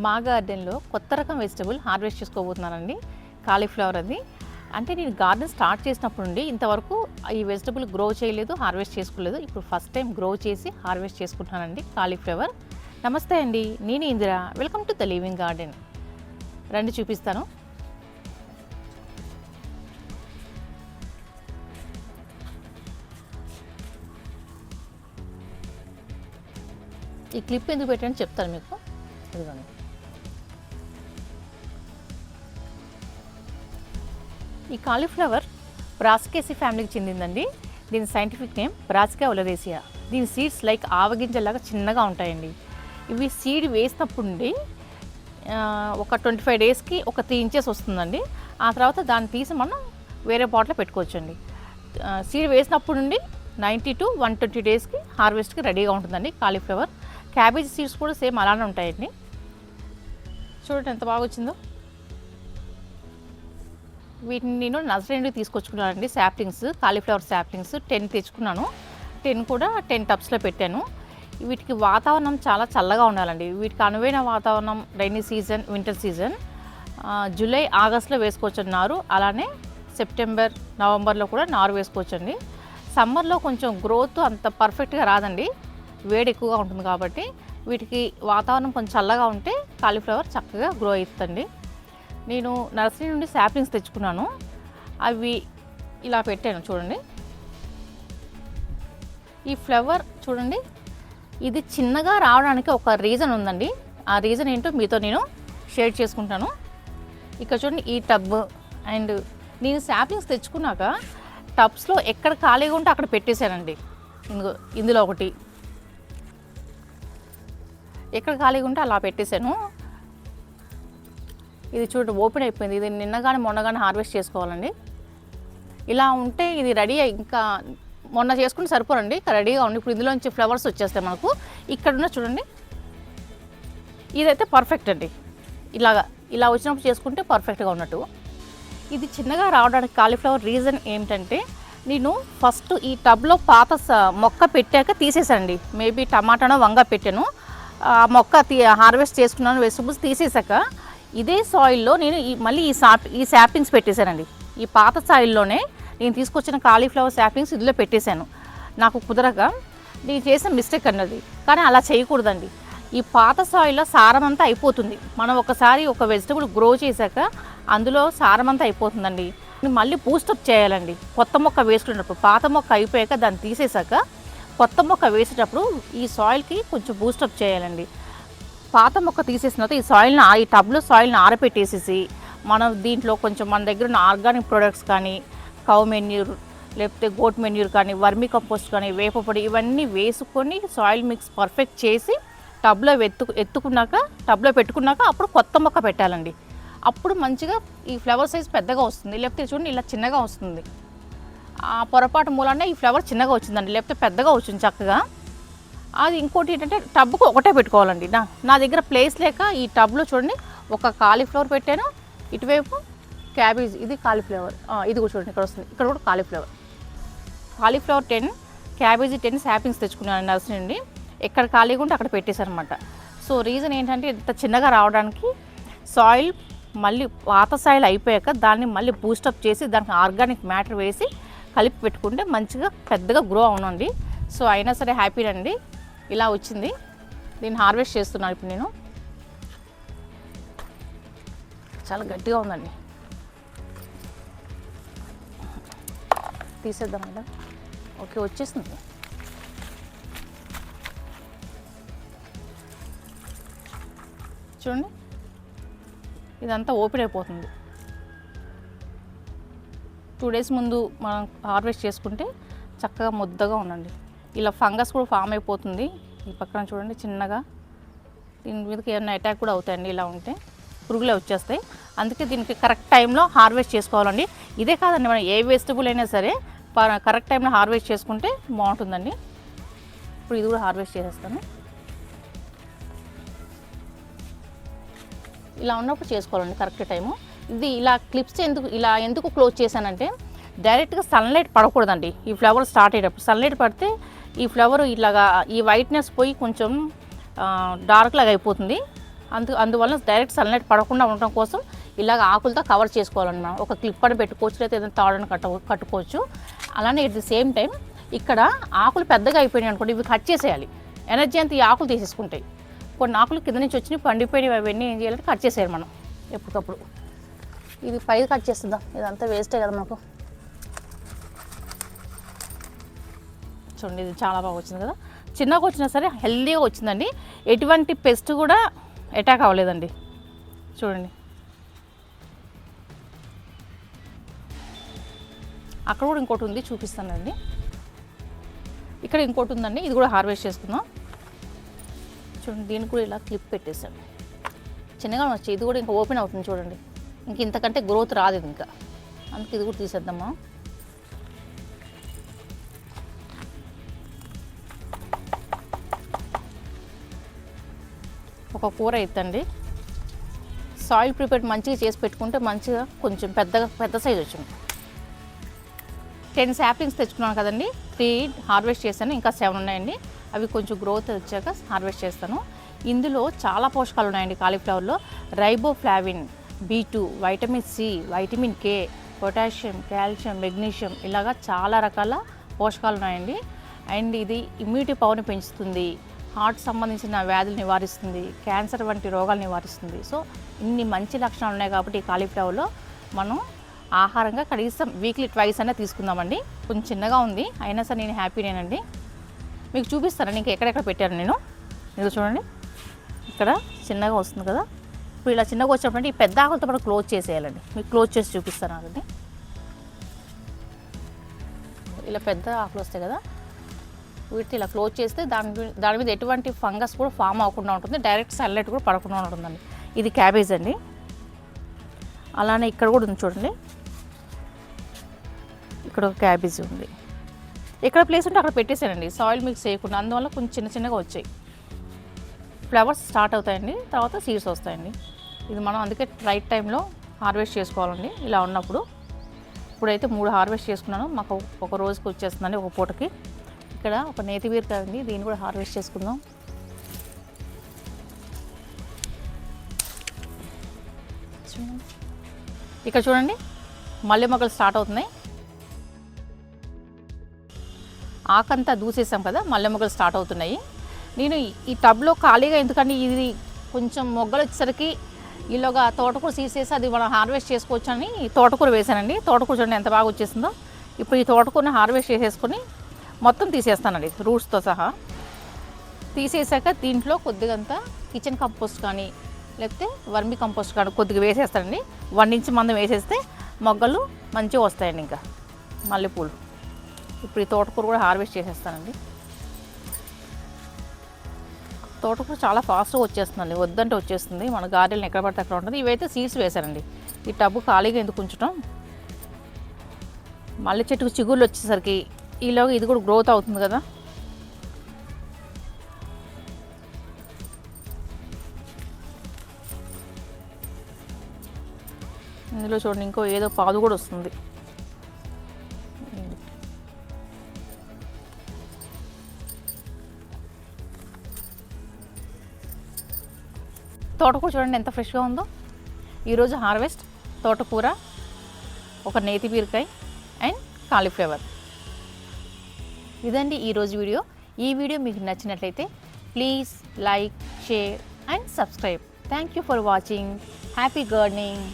మా గార్డెన్లో కొత్త రకం వెజిటబుల్ హార్వెస్ట్ చేసుకోబోతున్నానండి. కాలీఫ్లవర్ అది. అంటే నేను గార్డెన్ స్టార్ట్ చేసినప్పుడు నుండి ఇంతవరకు ఈ వెజిటబుల్ గ్రో చేయలేదు, హార్వెస్ట్ చేసుకోలేదు. ఇప్పుడు ఫస్ట్ టైం గ్రో చేసి హార్వెస్ట్ చేసుకుంటున్నానండి కాలీఫ్లవర్. నమస్తే అండి, నేను Indira. Welcome to the living garden. రండి చూపిస్తాను. ఈ క్లిప్ ఎందుకు పెట్టాను చెప్తాను మీకు. ఇదిగోండి, ఈ కాలీఫ్లవర్ బ్రాసికేసి ఫ్యామిలీకి చెందిందండి. దీని సైంటిఫిక్ నేమ్ బ్రాసికా ఒలరేసియా. దీని సీడ్స్ లైక్ ఆవగింజలాగా చిన్నగా ఉంటాయండి. ఇవి సీడ్ వేసినప్పుడు నుండి ఒక 25 డేస్కి ఒక 3 ఇంచెస్ వస్తుందండి. ఆ తర్వాత దాన్ని తీసి మనం వేరే పాట్లో పెట్టుకోవచ్చండి. సీడ్ వేసినప్పుడు నుండి 90 to 120 డేస్కి హార్వెస్ట్కి రెడీగా ఉంటుందండి కాలీఫ్లవర్. క్యాబేజ్ సీడ్స్ కూడా సేమ్ అలానే ఉంటాయండి. చూడండి ఎంత బాగా వచ్చిందో. వీటిని నేను నర్సరీ నుండి తీసుకొచ్చుకున్నానండి. శాప్లింగ్స్, కాలీఫ్లవర్ శాప్లింగ్స్ 10 తెచ్చుకున్నాను. 10 కూడా 10 టబ్స్లో పెట్టాను. వీటికి వాతావరణం చాలా చల్లగా ఉండాలండి. వీటికి అనువైన వాతావరణం rainy season, winter season. July, ఆగస్టులో వేసుకోవచ్చు నారు. అలానే సెప్టెంబర్, నవంబర్లో కూడా నారు వేసుకోవచ్చండి. సమ్మర్లో కొంచెం గ్రోత్ అంత పర్ఫెక్ట్గా రాదండి, వేడి ఎక్కువగా ఉంటుంది కాబట్టి. వీటికి వాతావరణం కొంచెం చల్లగా ఉంటే కాలీఫ్లవర్ చక్కగా గ్రో అవుతుందండి. నేను నర్సరీ నుండి శాప్లింగ్స్ తెచ్చుకున్నాను. అవి ఇలా పెట్టాను చూడండి. ఈ ఫ్లవర్ చూడండి, ఇది చిన్నగా రావడానికి ఒక రీజన్ ఉందండి. ఆ రీజన్ ఏంటో మీతో నేను షేర్ చేసుకుంటాను. ఇక్కడ చూడండి, ఈ టబ్ అండ్ నేను శాప్లింగ్స్ తెచ్చుకున్నాక టబ్స్లో ఎక్కడ ఖాళీగా ఉంటే అక్కడ పెట్టేశానండి. ఇందులో ఒకటి ఎక్కడ ఖాళీగా ఉంటే అలా పెట్టేశాను. ఇది చూడండి ఓపెన్ అయిపోయింది. ఇది నిన్న కానీ మొన్న కానీ హార్వెస్ట్ చేసుకోవాలండి. ఇలా ఉంటే ఇది రెడీ. ఇంకా మొన్న చేసుకుని సరిపోరండి, ఇంకా రెడీగా ఉంది. ఇప్పుడు ఇందులోంచి ఫ్లవర్స్ వచ్చేస్తాయి మనకు. ఇక్కడున్న చూడండి, ఇదైతే పర్ఫెక్ట్ అండి. ఇలా వచ్చినప్పుడు చేసుకుంటే పర్ఫెక్ట్గా ఉన్నట్టు. ఇది చిన్నగా రావడానికి కాలీఫ్లవర్ రీజన్ ఏమిటంటే, నేను ఫస్ట్ ఈ టబ్లో పాత మొక్క పెట్టాక తీసేసానండి. మేబీ టమాటానో వంగ పెట్టాను. ఆ మొక్క హార్వెస్ట్ చేసుకున్నాను. వెజిటబుల్స్ తీసేసాక ఇదే సాయిల్లో నేను మళ్ళీ ఈ శాప్లింగ్స్ పెట్టేశానండి. ఈ పాత సాయిల్లోనే నేను తీసుకొచ్చిన కాలీఫ్లవర్ శాప్లింగ్స్ ఇందులో పెట్టేశాను. నాకు కుదరక నేను చేసిన మిస్టేక్ అన్నది. కానీ అలా చేయకూడదండి. ఈ పాత సాయిల్లో సారం అంతా అయిపోతుంది. మనం ఒకసారి ఒక వెజిటబుల్ గ్రో చేశాక అందులో సారం అంతా అయిపోతుందండి. మళ్ళీ బూస్టప్ చేయాలండి. కొత్త మొక్క వేసుకునేటప్పుడు పాత మొక్క అయిపోయాక దాన్ని తీసేశాక కొత్త మొక్క వేసేటప్పుడు ఈ సాయిల్కి కొంచెం బూస్టప్ చేయాలండి. పాత మొక్క తీసేసిన తర్వాత ఈ టబ్లో సాయిల్ని ఆరపెట్టేసేసి మనం దీంట్లో కొంచెం మన దగ్గర ఉన్న ఆర్గానిక్ ప్రొడక్ట్స్ కానీ, కౌ మెన్యూర్ లేకపోతే గోట్ మెన్యూర్ కానీ, వర్మీ కంపోస్ట్ కానీ, వేపపొడి ఇవన్నీ వేసుకొని సాయిల్ మిక్స్ పర్ఫెక్ట్ చేసి టబ్లో టబ్లో పెట్టుకున్నాక అప్పుడు కొత్త మొక్క పెట్టాలండి. అప్పుడు మంచిగా ఈ ఫ్లవర్ సైజ్ పెద్దగా వస్తుంది. లేకపోతే చూడండి ఇలా చిన్నగా వస్తుంది. ఆ పొరపాటు మూలానే ఈ ఫ్లవర్ చిన్నగా వచ్చిందండి, లేకపోతే పెద్దగా వచ్చింది చక్కగా. అది ఇంకోటి ఏంటంటే టబ్కు ఒకటే పెట్టుకోవాలండి. నా దగ్గర ప్లేస్ లేక ఈ టబ్లో చూడండి ఒక కాలీఫ్లవర్ పెట్టాను. ఇటువైపు క్యాబేజ్, ఇది కాలీఫ్లవర్. ఇది కూడా చూడండి ఇక్కడ వస్తుంది. ఇక్కడ కూడా కాలీఫ్లవర్ 10, క్యాబేజీ 10 శాప్లింగ్స్ తెచ్చుకున్నాను నర్సరీ నుండి. ఎక్కడ ఖాళీగా ఉంటే అక్కడ పెట్టేశాను అనమాట. సో రీజన్ ఏంటంటే ఇంత చిన్నగా రావడానికి సాయిల్ మళ్ళీ పాత సాయిల్ అయిపోయాక దాన్ని మళ్ళీ బూస్టప్ చేసి దానికి ఆర్గానిక్ మ్యాటర్ వేసి కలిపి పెట్టుకుంటే మంచిగా పెద్దగా గ్రో అవునండి. సో అయినా సరే హ్యాపీ అండి, ఇలా వచ్చింది. దీన్ని హార్వెస్ట్ చేస్తున్నాను ఇప్పుడు నేను. చాలా గట్టిగా ఉందండి. తీసేద్దాం మేడం. ఓకే, వచ్చేసింది. చూడండి, ఇదంతా ఓపెన్ అయిపోతుంది. 2 డేస్ ముందు మనం హార్వెస్ట్ చేసుకుంటే చక్కగా ముద్దగా ఉండండి. ఇలా ఫంగస్ కూడా ఫామ్ అయిపోతుంది. ఈ పక్కన చూడండి చిన్నగా. దీని మీదకి ఏమైనా అటాక్ కూడా అవుతాయండి. ఇలా ఉంటే పురుగులే వచ్చేస్తాయి. అందుకే దీనికి కరెక్ట్ టైంలో హార్వెస్ట్ చేసుకోవాలండి. ఇదే కాదండి, మనం ఏ వెజిటబుల్ అయినా సరే కరెక్ట్ టైంలో హార్వెస్ట్ చేసుకుంటే బాగుంటుందండి. ఇప్పుడు ఇది కూడా హార్వెస్ట్ చేసేస్తాను. ఇలా ఉన్నప్పుడు చేసుకోవాలండి కరెక్ట్ టైము. ఇది ఇలా క్లిప్స్ ఎందుకు క్లోజ్ చేశానంటే, డైరెక్ట్గా సన్లైట్ పడకూడదండి. ఈ ఫ్లవర్ స్టార్ట్ అయ్యేటప్పుడు సన్లైట్ పడితే ఈ ఫ్లవర్ ఇలాగా ఈ వైట్నెస్ పోయి కొంచెం డార్క్ లాగా అయిపోతుంది. అందువల్ల డైరెక్ట్ సన్లైట్ పడకుండా ఉండటం కోసం ఇలాగ ఆకులతో కవర్ చేసుకోవాలండి. మనం ఒక క్లిప్ అని పెట్టుకోవచ్చు, లేదా ఏదైనా తాడని కట్టుకోవచ్చు. అలానే ఎట్ ది సేమ్ టైం ఇక్కడ ఆకులు పెద్దగా అయిపోయినాయి అనుకోండి, ఇవి కట్ చేసేయాలి. ఎనర్జీ అంతా ఈ ఆకులు తీసేసుకుంటాయి. కొన్ని ఆకులు కింద నుంచి వచ్చినాయి పండిపోయినవి, అవన్నీ ఏం చేయాలంటే కట్ చేసేయాలి మనం ఎప్పటికప్పుడు. ఇది పైకి కట్ చేస్తుందాం, ఇదంతా వేస్టే కదా మనకు. చూడండి ఇది చాలా బాగా వచ్చింది కదా, చిన్నగా వచ్చినా సరే హెల్దీగా వచ్చిందండి. ఎటువంటి పెస్ట్ కూడా అటాక్ అవ్వలేదండి. చూడండి అక్కడ కూడా ఇంకోటి ఉంది, చూపిస్తానండి. ఇక్కడ ఇంకోటి ఉందండి, ఇది కూడా హార్వెస్ట్ చేసుకుందాం. చూడండి దీనికి కూడా ఇలా క్లిప్ పెట్టేసాను, చిన్నగా వచ్చి ఇది కూడా ఇంకా ఓపెన్ అవుతుంది. చూడండి ఇంక ఇంతకంటే గ్రోత్ రాదు ఇది ఇంకా, అందుకే ఇది కూడా తీసేద్దామా. ఒక కూర ఎత్తండి, సాయిల్ ప్రిపేర్ మంచిగా చేసి పెట్టుకుంటే మంచిగా కొంచెం పెద్ద సైజ్ వచ్చింది. 10 సాప్లింగ్స్ తెచ్చుకున్నాను కదండి, 3 హార్వెస్ట్ చేశాను, ఇంకా 7 ఉన్నాయండి. అవి కొంచెం గ్రోత్ వచ్చాక హార్వెస్ట్ చేస్తాను. ఇందులో చాలా పోషకాలు ఉన్నాయండి కాలీఫ్లవర్లో. Riboflavin, B2, vitamin C, vitamin K, potassium, calcium, magnesium, ఇలాగా చాలా రకాల పోషకాలు ఉన్నాయండి. అండ్ ఇది ఇమ్యూనిటీ పవర్ని పెంచుతుంది, హార్ట్ సంబంధించిన వ్యాధులు నివారిస్తుంది, క్యాన్సర్ వంటి రోగాలు నివారిస్తుంది. సో ఇన్ని మంచి లక్షణాలు ఉన్నాయి కాబట్టి ఈ కాలీఫ్లవర్లో మనం ఆహారంగా కనీసం వీక్లీ 2 అయినా తీసుకుందామండి. కొంచెం చిన్నగా ఉంది అయినా సరే నేను హ్యాపీనేనండి. మీకు చూపిస్తాను ఇంకా ఎక్కడెక్కడ పెట్టాను నేను. మీరు చూడండి ఇక్కడ చిన్నగా వస్తుంది కదా, ఇప్పుడు ఇలా చిన్నగా వచ్చినప్పుడు ఈ పెద్ద ఆకులతో మనం క్లోజ్ చేసేయాలండి. మీకు క్లోజ్ చేసి చూపిస్తాను అండి. ఇలా పెద్ద ఆకులు వస్తాయి కదా, వీటిని ఇలా క్లోజ్ చేస్తే దాని మీద ఎటువంటి ఫంగస్ కూడా ఫామ్ అవ్వకుండా ఉంటుంది, డైరెక్ట్ సన్లైట్ కూడా పడకుండా ఉంటుందండి. ఇది క్యాబేజ్ అండి. అలానే ఇక్కడ కూడా ఉంది చూడండి, ఇక్కడ ఒక క్యాబేజ్ ఉంది. ఎక్కడ ప్లేస్ ఉంటే అక్కడ పెట్టేసానండి, సాయిల్ మిక్స్ చేయకుండా. అందువల్ల కొంచెం చిన్నగా వచ్చాయి. ఫ్లవర్స్ స్టార్ట్ అవుతాయండి, తర్వాత సీడ్స్ వస్తాయండి. ఇది మనం అందుకే రైట్ టైంలో హార్వెస్ట్ చేసుకోవాలండి ఇలా ఉన్నప్పుడు. ఇప్పుడైతే 3 హార్వెస్ట్ చేసుకున్నాను, మాకు ఒక రోజుకి వచ్చేస్తుందండి ఒక పూటకి. ఇక్కడ ఒక నేతి బీరకాయ ఉంది, దీన్ని కూడా హార్వెస్ట్ చేసుకుందాం. ఇక్కడ చూడండి మల్లె మొగ్గలు స్టార్ట్ అవుతున్నాయి. ఆకంతా దూసేసాం కదా, మల్లె మొగ్గలు స్టార్ట్ అవుతున్నాయి. నేను ఈ టబ్లో ఖాళీగా ఎందుకంటే ఇది కొంచెం మొగ్గలు వచ్చేసరికి ఈలోగా తోటకూర తీసేసి అది మనం హార్వెస్ట్ చేసుకోవచ్చు అని తోటకూర వేసానండి. తోటకూర చూడండి ఎంత బాగా వచ్చేసిందో. ఇప్పుడు ఈ తోటకూరని హార్వెస్ట్ చేసేసుకొని మొత్తం తీసేస్తానండి రూట్స్తో సహా. తీసేసాక దీంట్లో కొద్దిగంతా కిచెన్ కంపోస్ట్ కానీ లేకపోతే వర్మి కంపోస్ట్ కానీ కొద్దిగా వేసేస్తానండి. 1 ఇంచ్ మందం వేసేస్తే మొగ్గలు మంచిగా వస్తాయండి. ఇంకా మల్లెపూలు ఇప్పుడు ఈ తోటకూర కూడా హార్వెస్ట్ చేసేస్తానండి. తోటకూర చాలా ఫాస్ట్గా వచ్చేస్తుందండి, వద్దంటే వచ్చేస్తుంది. మన గార్డెన్ ఎక్కడ పడితే అక్కడ ఉంటుంది. ఇవైతే సీడ్స్ వేశానండి. ఈ టబ్బు ఖాళీగా ఎందుకు ఉంచడం, మల్లె చెట్టుకు చిగుళ్ళు వచ్చేసరికి ఈలోగా ఇది కూడా గ్రోత్ అవుతుంది కదా. ఇందులో చూడండి ఇంకో ఏదో పాదు కూడా వస్తుంది. తోటకూర చూడండి ఎంత ఫ్రెష్గా ఉందో. ఈరోజు హార్వెస్ట్ తోటకూర, ఒక నేతి బీరకాయ అండ్ కాలీఫ్లవర్. ఇదండి ఈరోజు వీడియో. ఈ వీడియో మీకు నచ్చినట్లయితే please like, share and subscribe. Thank you for watching. Happy gardening.